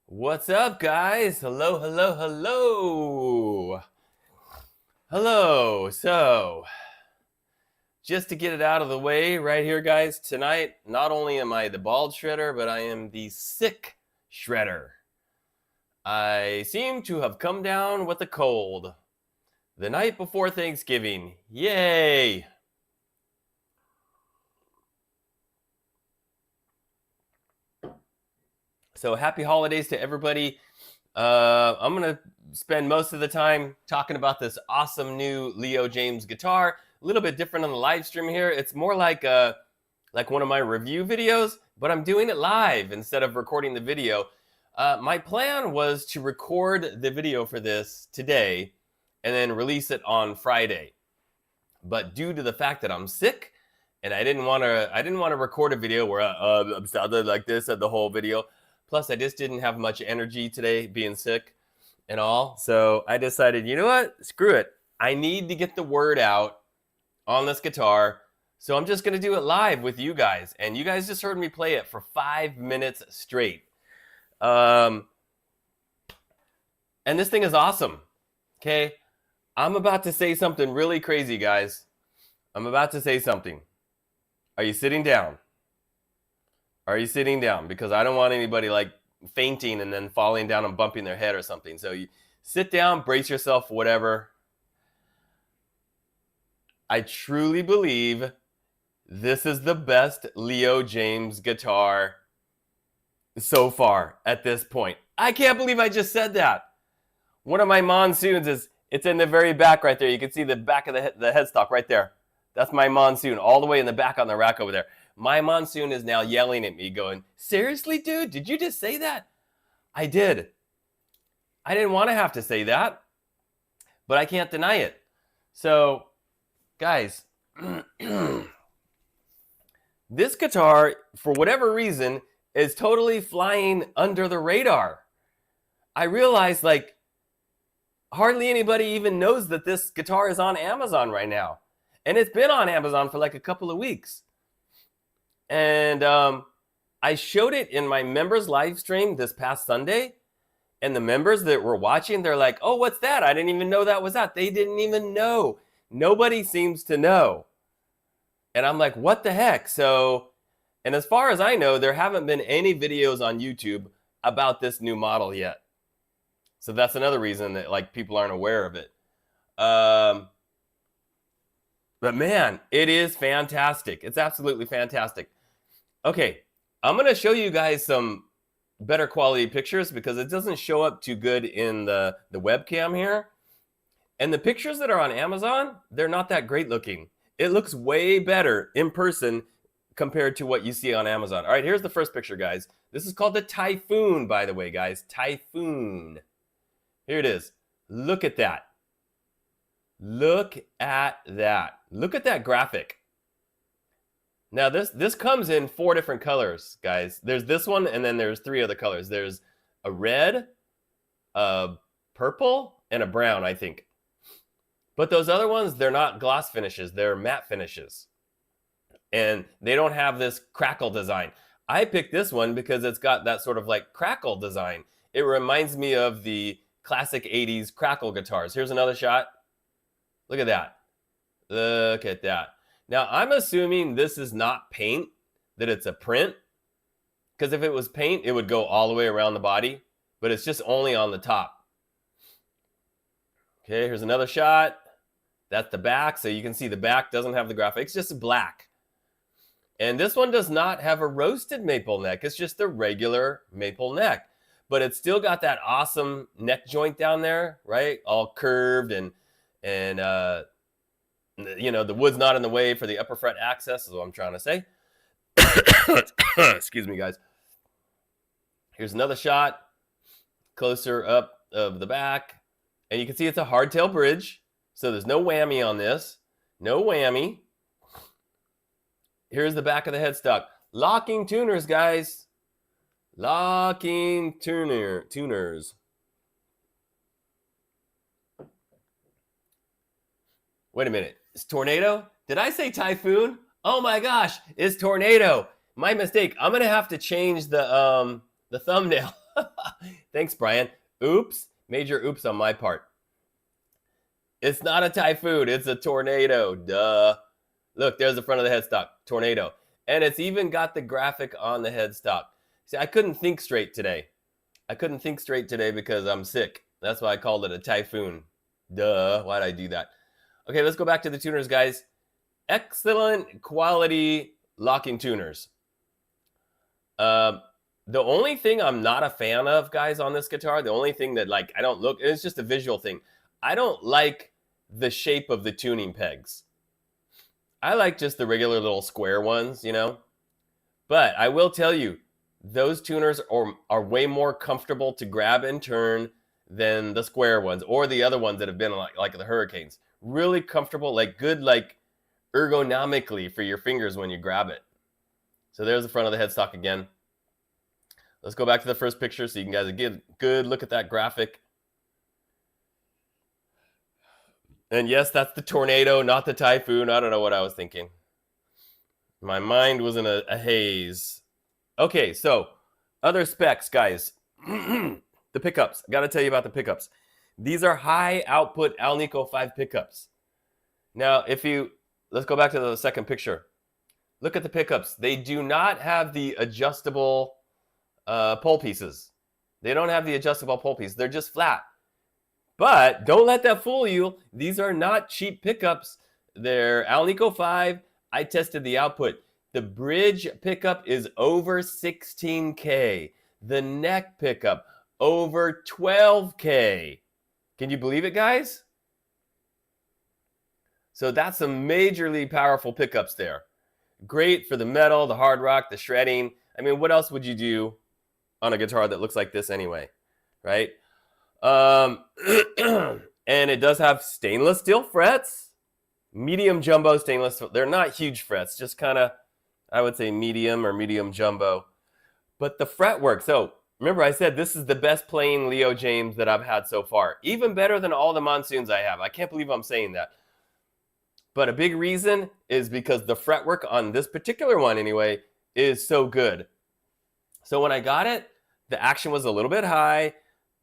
What's up, guys? Hello, hello, hello. Hello. So, just to get it out of the way right here, guys, tonight, not only am I the bald shredder, but I am the sick shredder. I seem to have come down with a cold the night before Thanksgiving. Yay! So happy holidays to everybody. I'm going to spend most of the time talking about this awesome new Leo Jaymz guitar. A little bit different on the live stream here. It's more like one of my review videos, but I'm doing it live instead of recording the video. My plan was to record the video for this today and then release it on Friday. But due to the fact that I'm sick and I didn't want to record a video where I'm sounding like this at the whole video. Plus, I just didn't have much energy today being sick and all. So I decided, you know what? Screw it. I need to get the word out on this guitar. So I'm just going to do it live with you guys. And you guys just heard me play it for 5 minutes straight. And this thing is awesome. Okay. I'm about to say something really crazy, guys. I'm about to say something. Are you sitting down? Are you sitting down? Because I don't want anybody like fainting and then falling down and bumping their head or something. So you sit down, brace yourself, whatever. I truly believe this is the best Leo Jaymz guitar so far at this point. I can't believe I just said that. One of my Monsoons it's in the very back right there. You can see the back of the headstock right there. That's my Monsoon all the way in the back on the rack over there. My Monsoon is now yelling at me going, seriously, dude, did you just say that? I did. I didn't want to have to say that, but I can't deny it. So, guys, this guitar, for whatever reason, is totally flying under the radar. I realized, like, hardly anybody even knows that this guitar is on Amazon right now. And it's been on Amazon for like a couple of weeks. And I showed it in my members live stream this past Sunday. And the members that were watching, they're like, oh, what's that? I didn't even know that was that. They didn't even know. Nobody seems to know. And I'm like, what the heck? So, and as far as I know, there haven't been any videos on YouTube about this new model yet. So that's another reason that like people aren't aware of it. But man, it is fantastic. It's absolutely fantastic. Okay, I'm going to show you guys some better quality pictures because it doesn't show up too good in the webcam here. And the pictures that are on Amazon, they're not that great looking. It looks way better in person compared to what you see on Amazon. All right, here's the first picture, guys. This is called the Typhoon, by the way, guys. Typhoon. Here it is. Look at that. Look at that. Look at that graphic. Now this comes in 4 different colors, guys. There's this one, and then there's 3 other colors. There's a red, a purple, and a brown, I think. But those other ones, they're not gloss finishes. They're matte finishes. And they don't have this crackle design. I picked this one because it's got that sort of like crackle design. It reminds me of the classic 80s crackle guitars. Here's another shot. Look at that. Look at that. Now, I'm assuming this is not paint, that it's a print. Because if it was paint, it would go all the way around the body. But it's just only on the top. Okay, here's another shot. That's the back. So you can see the back doesn't have the graphics. It's just black. And this one does not have a roasted maple neck. It's just a regular maple neck. But it's still got that awesome neck joint down there, right? All curved and you know, the wood's not in the way for the upper fret access is what I'm trying to say. Excuse me, guys. Here's another shot closer up of the back. And you can see it's a hardtail bridge. So there's no whammy on this. No whammy. Here's the back of the headstock. Locking tuners, guys. Locking tuners. Wait a minute. It's Tornado? Did I say Typhoon? Oh my gosh, it's Tornado. My mistake. I'm gonna have to change the thumbnail. Thanks, Brian. Oops. Major oops on my part. It's not a Typhoon. It's a Tornado. Duh. Look, there's the front of the headstock. Tornado. And it's even got the graphic on the headstock. See, I couldn't think straight today. I couldn't think straight today because I'm sick. That's why I called it a Typhoon. Duh. Why'd I do that? Okay, let's go back to the tuners, guys. Excellent quality locking tuners. The only thing I'm not a fan of, guys, on this guitar, the only thing that, like, I don't look, it's just a visual thing. I don't like the shape of the tuning pegs. I like just the regular little square ones, you know. But I will tell you, those tuners are way more comfortable to grab and turn than the square ones or the other ones that have been like the Hurricanes. Really comfortable, like good, like ergonomically for your fingers when you grab it. So there's the front of the headstock again. Let's go back to the first picture so you can guys get a good look at that graphic. And yes, that's the Tornado, not the Typhoon. I don't know what I was thinking. My mind was in a haze. Okay, so other specs, guys. The pickups. I got to tell you about the pickups. These are high output Alnico 5 pickups. Now, if you let's go back to the second picture. Look at the pickups. They do not have the adjustable pole pieces. They don't have the adjustable pole piece. They're just flat. But don't let that fool you. These are not cheap pickups. They're Alnico 5. I tested the output. The bridge pickup is over 16K. The neck pickup over 12K. Can you believe it, guys? So that's some majorly powerful pickups there. Great for the metal, the hard rock, the shredding. I mean, what else would you do on a guitar that looks like this anyway, right? And it does have stainless steel frets, medium jumbo stainless. They're not huge frets, just kind of, I would say medium or medium jumbo. But the fretwork, so remember I said this is the best playing Leo Jaymz that I've had so far. Even better than all the Monsoons I have. I can't believe I'm saying that. But a big reason is because the fretwork on this particular one anyway is so good. So when I got it, the action was a little bit high,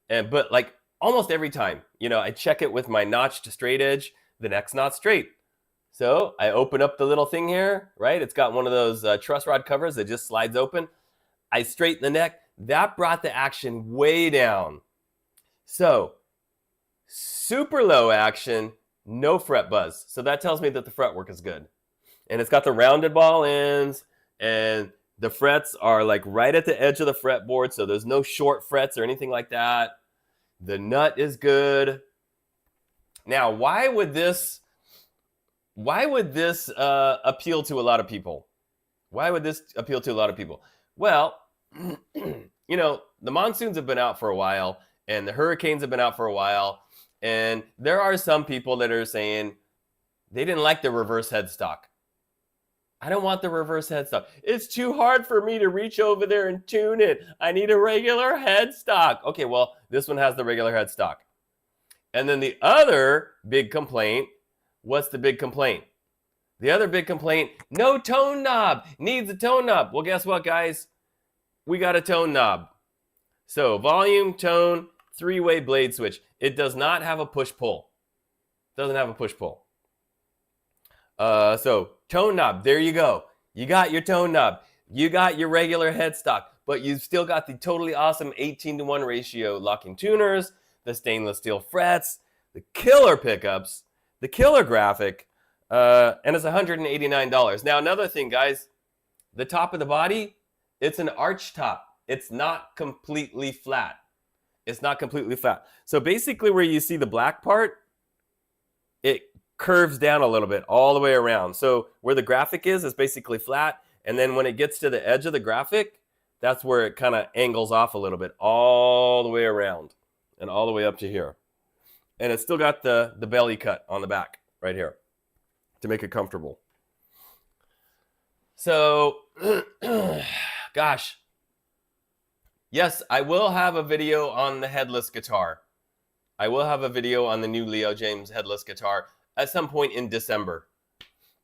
but like almost every time, you know, I check it with my notch to straight edge, the neck's not straight. So I open up the little thing here, right? It's got one of those truss rod covers that just slides open. I straighten the neck. That brought the action way down. So super low action, no fret buzz. So that tells me that the fretwork is good. And it's got the rounded ball ends, and the frets are like right at the edge of the fretboard, so there's no short frets or anything like that. The nut is good. Now, why would this appeal to a lot of people? Why would this appeal to a lot of people? Well, you know, the Monsoons have been out for a while, and the Hurricanes have been out for a while, and there are some people that are saying they didn't like the reverse headstock. I don't want the reverse headstock. It's too hard for me to reach over there and tune it. I need a regular headstock. Okay, well, this one has the regular headstock. And then the other big complaint, what's the big complaint? The other big complaint, no tone knob, needs a tone knob. Well, guess what, guys? We got a tone knob. So volume, tone, three-way blade switch. It does not have a push-pull. Doesn't have a push-pull. So tone knob, there you go. You got your tone knob. You got your regular headstock, but you've still got the totally awesome 18-to-1 ratio locking tuners, the stainless steel frets, the killer pickups, the killer graphic, and it's $189. Now, another thing, guys, the top of the body, it's an arch top. It's not completely flat. It's not completely flat. So basically where you see the black part, it curves down a little bit all the way around. So where the graphic is basically flat. And then when it gets to the edge of the graphic, that's where it kind of angles off a little bit all the way around and all the way up to here. And it's still got the belly cut on the back right here to make it comfortable. So, gosh. Yes, I will have a video on the headless guitar. I will have a video on the new Leo Jaymz headless guitar at some point in December.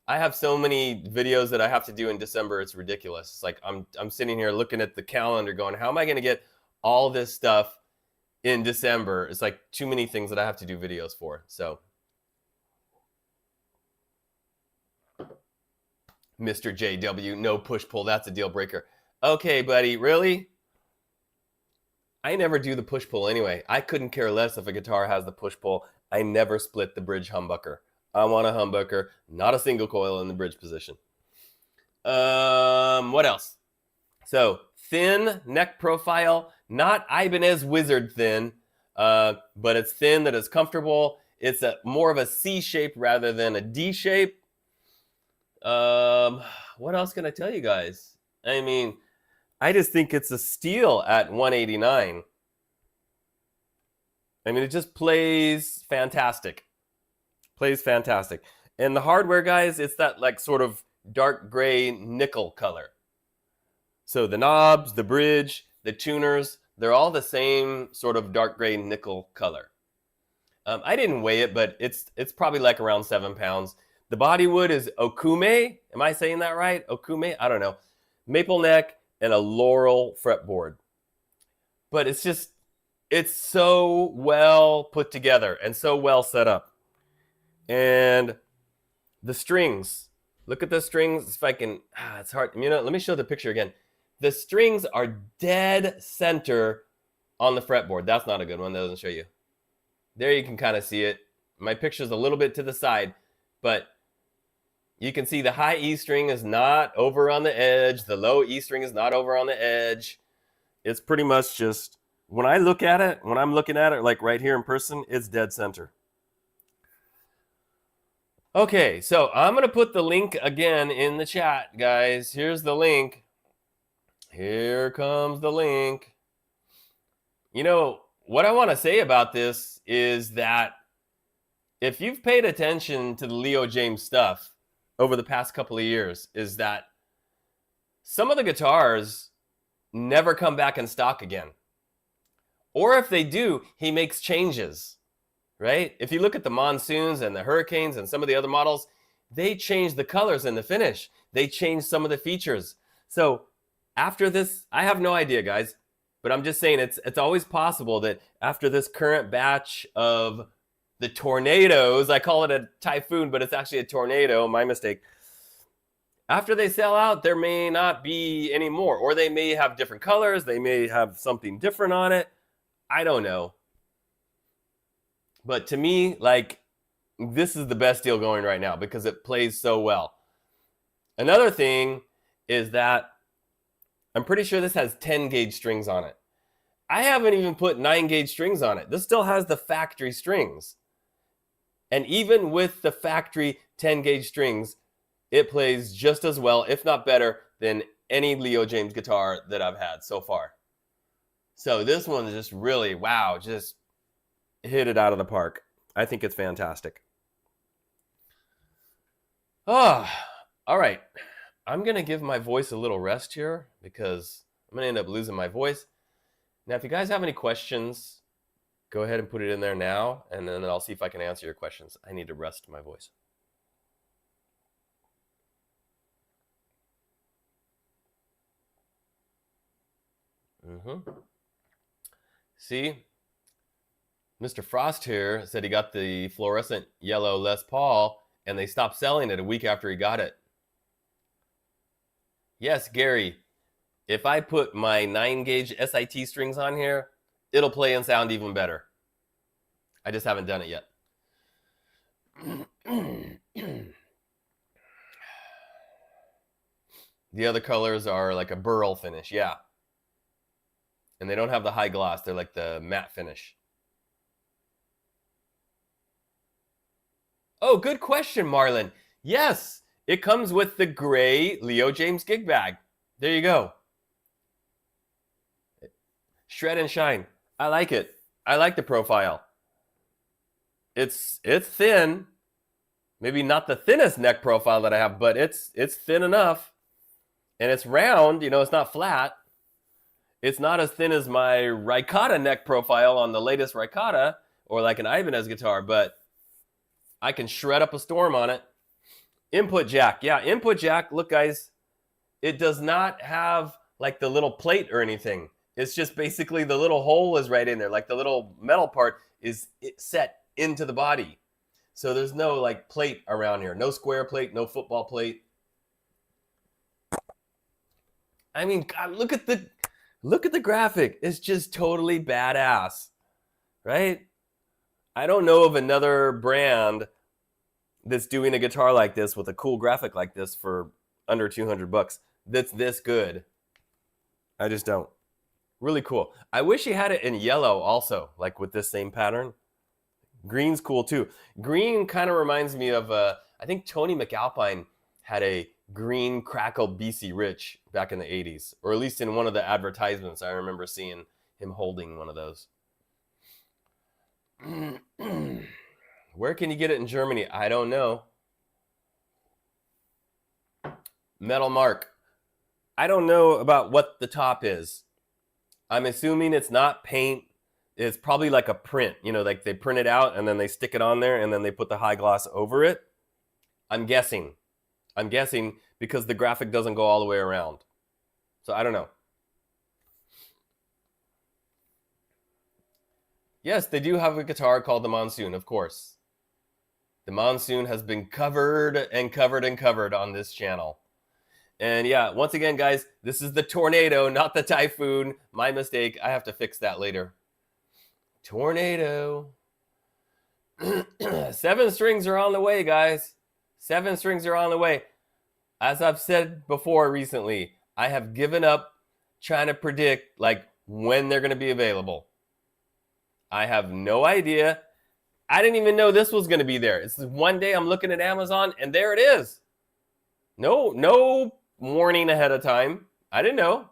I have so many videos that I have to do in December, it's ridiculous. It's like I'm sitting here looking at the calendar going, how am I going to get all this stuff in December? It's like too many things that I have to do videos for. So, Mr. JW, no push-pull, that's a deal breaker. Okay, buddy, really? I never do the push-pull anyway. I couldn't care less if a guitar has the push-pull. I never split the bridge humbucker. I want a humbucker, not a single coil in the bridge position. What else? So, thin neck profile, not Ibanez Wizard thin, but it's thin that is comfortable. It's more of a C shape rather than a D shape. What else can I tell you guys? I mean, I just think it's a steal at $189. I mean, it just plays fantastic. Plays fantastic. And the hardware, guys, it's that like sort of dark gray nickel color. So the knobs, the bridge, the tuners, they're all the same sort of dark gray nickel color. I didn't weigh it, but it's probably like around 7 pounds. The body wood is Okume. Am I saying that right? Okume? I don't know. Maple neck and a laurel fretboard. But it's so well put together and so well set up. And The strings. Look at the strings. If I can, it's hard. You know, let me show the picture again. The strings are dead center on the fretboard. That's not a good one. That doesn't show you. There you can kind of see it. My picture's a little bit to the side, but you can see the high E string is not over on the edge. The low E string is not over on the edge. It's pretty much just, when I look at it, when I'm looking at it like right here in person, it's dead center. Okay, so I'm going to put the link again in the chat, guys. Here's the link. Here comes the link. You know, what I want to say about this is that if you've paid attention to the Leo Jaymz stuff over the past couple of years, is that some of the guitars never come back in stock again. Or if they do, he makes changes. Right? If you look at the Monsoons and the Hurricanes and some of the other models, they change the colors and the finish. They change some of the features. So after this, I have no idea, guys, but I'm just saying it's always possible that after this current batch of the tornadoes, I call it a typhoon, but it's actually a tornado, my mistake. After they sell out, there may not be any more, or they may have different colors. They may have something different on it. I don't know. But to me, like, this is the best deal going right now because it plays so well. Another thing is that I'm pretty sure this has 10 gauge strings on it. I haven't even put 9 gauge strings on it. This still has the factory strings. And even with the factory 10 gauge strings, it plays just as well, if not better, than any Leo Jaymz guitar that I've had so far. So this one is just really, wow, just hit it out of the park. I think it's fantastic. Oh, all right. I'm going to give my voice a little rest here because I'm going to end up losing my voice. Now, if you guys have any questions, go ahead and put it in there now, and then I'll see if I can answer your questions. I need to rest my voice. See? Mr. Frost here said he got the fluorescent yellow Les Paul and they stopped selling it a week after he got it. Yes, Gary, if I put my 9 gauge S.I.T strings on here, it'll play and sound even better. I just haven't done it yet. The other colors are like a burl finish, yeah. And they don't have the high gloss, they're like the matte finish. Oh, good question, Marlon. Yes, it comes with the gray Leo Jaymz gig bag. There you go. Shred and shine. I like it. I like the profile. It's thin. Maybe not the thinnest neck profile that I have, but it's thin enough. And it's round, you know, it's not flat. It's not as thin as my Ricotta neck profile on the latest Ricotta or like an Ibanez guitar, but I can shred up a storm on it. Input jack. Yeah, input jack. Look, guys, it does not have like the little plate or anything. It's just basically the little hole is right in there. Like the little metal part is set into the body. So there's no like plate around here. No square plate, no football plate. I mean, God, look at the graphic. It's just totally badass, right? I don't know of another brand that's doing a guitar like this with a cool graphic like this for under 200 bucks. That's this good. I just don't. Really cool. I wish he had it in yellow also, like with this same pattern. Green's cool too. Green kind of reminds me of, I think Tony McAlpine had a green crackle BC Rich back in the 80s, or at least in one of the advertisements. I remember seeing him holding one of those. Where can you get it in Germany? I don't know. Metal Mark. I don't know about what the top is. I'm assuming it's not paint. It's probably like a print. You know, like they print it out and then they stick it on there and then they put the high gloss over it. I'm guessing. I'm guessing because the graphic doesn't go all the way around. So I don't know. Yes, they do have a guitar called the Monsoon, of course. The Monsoon has been covered and covered and covered on this channel. And yeah, once again, guys, this is the Tornado, not the Typhoon. My mistake. I have to fix that later. Tornado. 7 strings are on the way, guys. 7 strings are on the way. As I've said before recently, I have given up trying to predict like when they're going to be available. I have no idea. I didn't even know this was going to be there. It's one day I'm looking at Amazon and there it is. No warning ahead of time. I didn't know.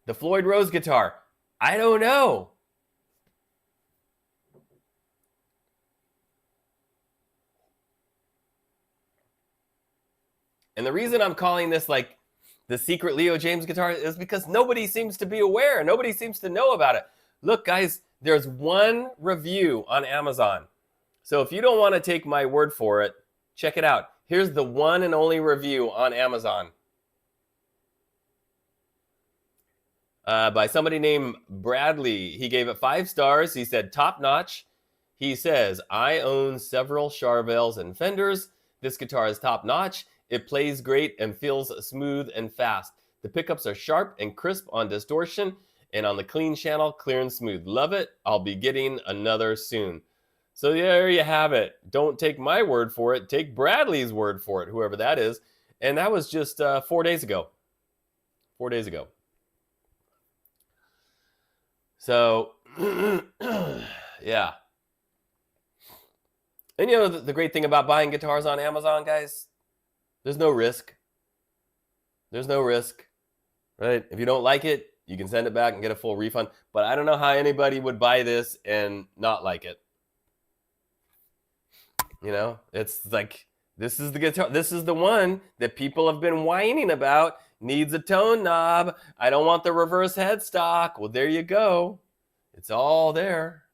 The Floyd Rose guitar. I don't know. And the reason I'm calling this like the secret Leo Jaymz guitar is because nobody seems to be aware. Nobody seems to know about it. Look, guys, there's one review on Amazon. So if you don't want to take my word for it, check it out. Here's the one and only review on Amazon. By somebody named Bradley. He gave it 5 stars. He said, top notch. He says, I own several Charvels and Fenders. This guitar is top notch. It plays great and feels smooth and fast. The pickups are sharp and crisp on distortion, and on the clean channel, clear and smooth. Love it. I'll be getting another soon. So there you have it. Don't take my word for it. Take Bradley's word for it, whoever that is. And that was just 4 days ago. 4 days ago. So, yeah. And you know, the great thing about buying guitars on Amazon, guys, there's no risk. There's no risk, right? If you don't like it, you can send it back and get a full refund. But I don't know how anybody would buy this and not like it. You know, it's like, this is the guitar. This is the one that people have been whining about. Needs a tone knob. I don't want the reverse headstock. Well, there you go. It's all there.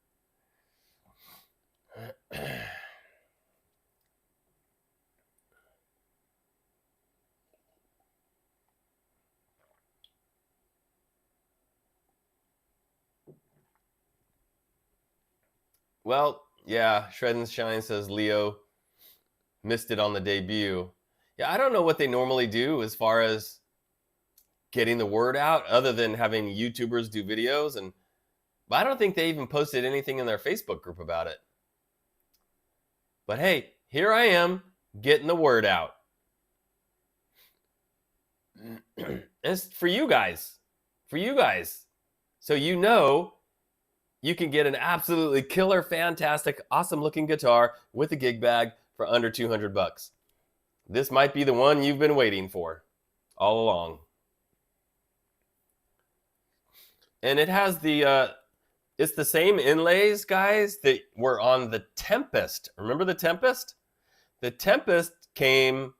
Well, yeah, Shred and Shine says Leo missed it on the debut. Yeah, I don't know what they normally do as far as getting the word out other than having YouTubers do videos. But I don't think they even posted anything in their Facebook group about it. But hey, here I am getting the word out. It's for you guys. For you guys. So you know you can get an absolutely killer, fantastic, awesome looking guitar with a gig bag for under $200. This might be the one you've been waiting for all along. And it has the, it's the same inlays, guys, that were on the Tempest. Remember the Tempest? The Tempest came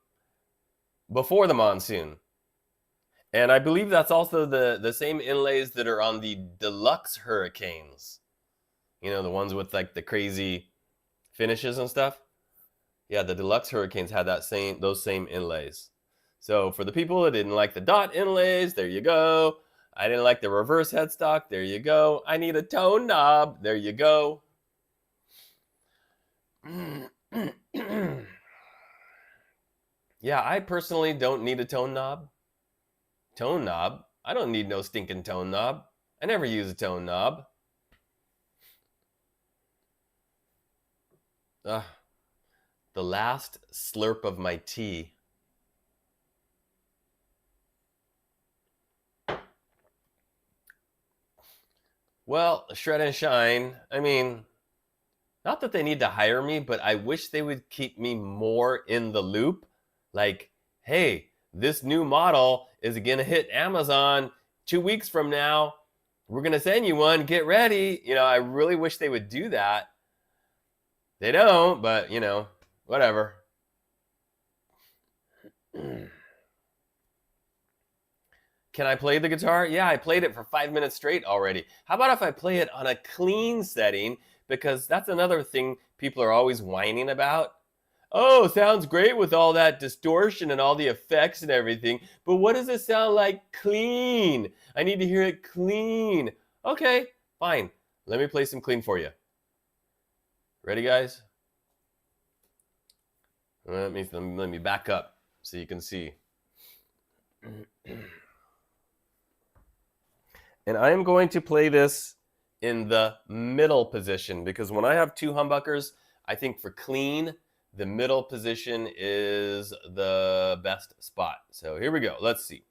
before the Monsoon. And I believe that's also the same inlays that are on the Deluxe Hurricanes. You know, the ones with like the crazy finishes and stuff. Yeah, the Deluxe Hurricanes had those same inlays. So for the people that didn't like the dot inlays, there you go. I didn't like the reverse headstock, there you go. I need a tone knob, there you go. Yeah, I personally don't need a tone knob. Tone knob? I don't need no stinking tone knob. I never use a tone knob. The last slurp of my tea. Well, Shred and Shine, I mean, not that they need to hire me, but I wish they would keep me more in the loop. Like, hey, this new model is going to hit Amazon 2 weeks from now. We're going to send you one. Get ready. You know, I really wish they would do that. They don't, but, you know, whatever. Can I play the guitar? Yeah, I played it for 5 minutes straight already. How about if I play it on a clean setting? Because that's another thing people are always whining about. Oh, sounds great with all that distortion and all the effects and everything, but what does it sound like clean? I need to hear it clean. Okay, fine. Let me play some clean for you. Ready, guys? Let me back up so you can see. And I am going to play this in the middle position because when I have two humbuckers, I think for clean, the middle position is the best spot. So here we go. Let's see.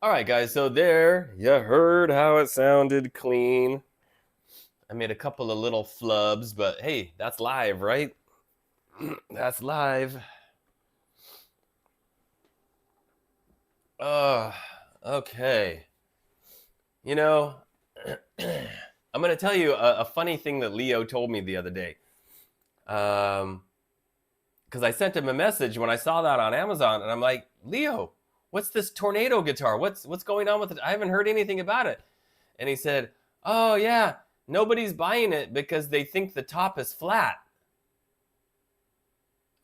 All right, guys, so there you heard how it sounded clean. I made a couple of little flubs, but hey, that's live, right? That's live. Okay. You know, I'm going to tell you a funny thing that Leo told me the other day. Because I sent him a message when I saw that on Amazon, and I'm like, Leo, what's this Tornado guitar? What's going on with it? I haven't heard anything about it. And he said, oh, yeah, nobody's buying it because they think the top is flat.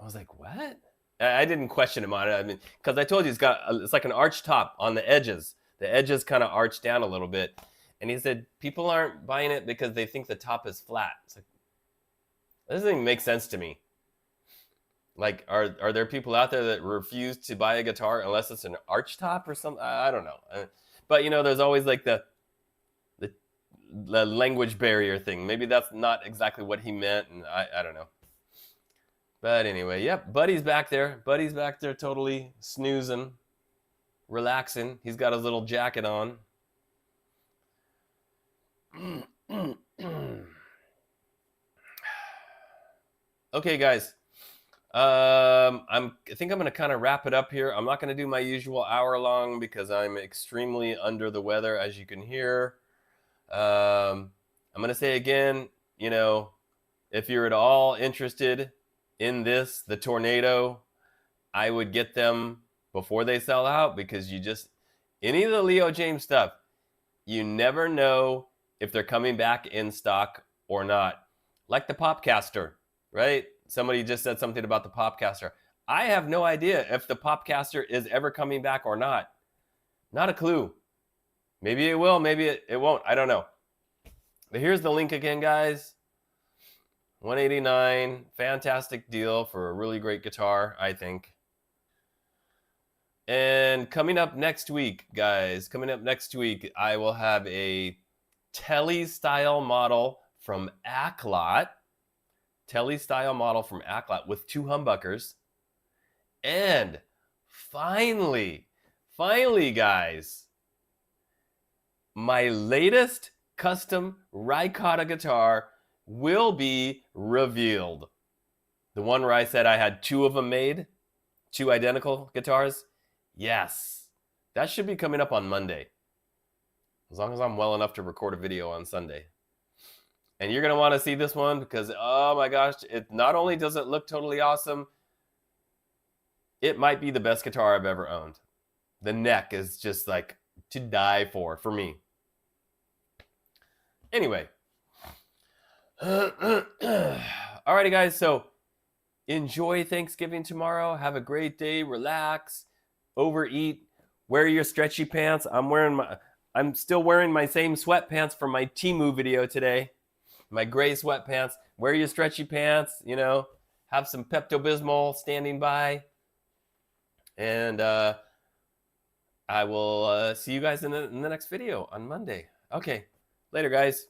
I was like, what? I didn't question him on it. I mean, because I told you it's like an arch top on the edges. The edges kind of arch down a little bit. And he said, people aren't buying it because they think the top is flat. It's like, that doesn't even make sense to me. Like, are there people out there that refuse to buy a guitar unless it's an arch top or something? I don't know. But, you know, there's always like the language barrier thing. Maybe that's not exactly what he meant, and I don't know. But anyway, yep, Buddy's back there. Buddy's back there totally snoozing, relaxing. He's got his little jacket on. Okay, guys. I think I'm going to kind of wrap it up here. I'm not going to do my usual hour long because I'm extremely under the weather, as you can hear. I'm going to say again, you know, if you're at all interested in this, the Tornado, I would get them before they sell out because any of the Leo Jaymz stuff, you never know if they're coming back in stock or not. Like the Popcaster, right? Somebody just said something about the Popcaster. I have no idea if the Popcaster is ever coming back or not. Not a clue. Maybe it will, maybe it won't. I don't know. But here's the link again, guys. $189, fantastic deal for a really great guitar, I think. And coming up next week, guys, I will have a Telly style model from Acklot. Telly style model from Acklot with 2 humbuckers. And finally, guys, my latest custom Ricotta guitar will be revealed. The one where I said I had 2 of them made, 2 identical guitars. Yes, that should be coming up on Monday. as long as I'm well enough to record a video on Sunday. And you're going to want to see this one because, oh my gosh, it not only does it look totally awesome, it might be the best guitar I've ever owned. The neck is just like to die for me. Anyway. Alrighty, guys. So enjoy Thanksgiving tomorrow. Have a great day. Relax. Overeat. Wear your stretchy pants. I'm still wearing my same sweatpants from my Temu video today. My gray sweatpants. Wear your stretchy pants. You know, have some Pepto-Bismol standing by. And I will see you guys in the next video on Monday. Okay. Later, guys.